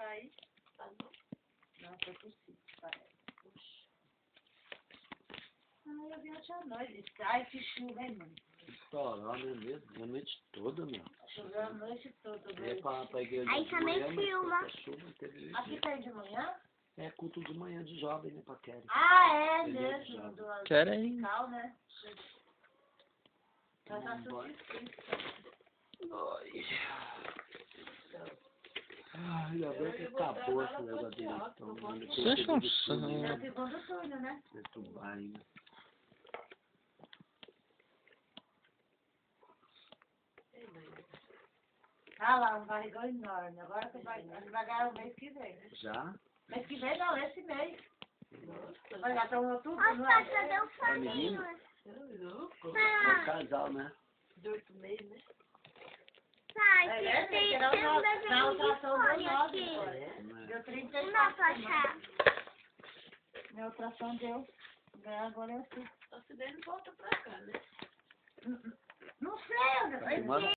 sair. Tá bom. Não, foi possível, parece. Ai, eu vi ontem à noite. Ai, que chuva, hein, mãe? Estourando mesmo, a noite toda, meu. Choveu a noite toda. Eu ia pra igreja Aí de também manhã, mas filma. tanta chuva, não teve jeito. Aqui tá de manhã? É culto de manhã de jovem, né, Paquera? Ah, é Beleza, mesmo. já. Do Querem? musical, né? Nós Tomar um banho. assistimos. Ai, ainda bem que acabou esse negócio de eleição. Vocês não sabem. É o segundo turno, né? Muito bem. Ah lá, um barrigão enorme. Agora que vai ganhar o mês que vem. Já? Mês que vem não, esse mês. Vai já estão em outubro, Olha, não Tata, é? deu família. É um casal, né? 18 meses, né? Pai, É, tem era um na desenho de ultrassom deu fone 9, aqui. Né? deu Não 34 dá pra semanas. achar. Minha ultrassom deu. Agora eu sei. Só se der, não volta pra cá, né? Não sei, eu não sei. Semana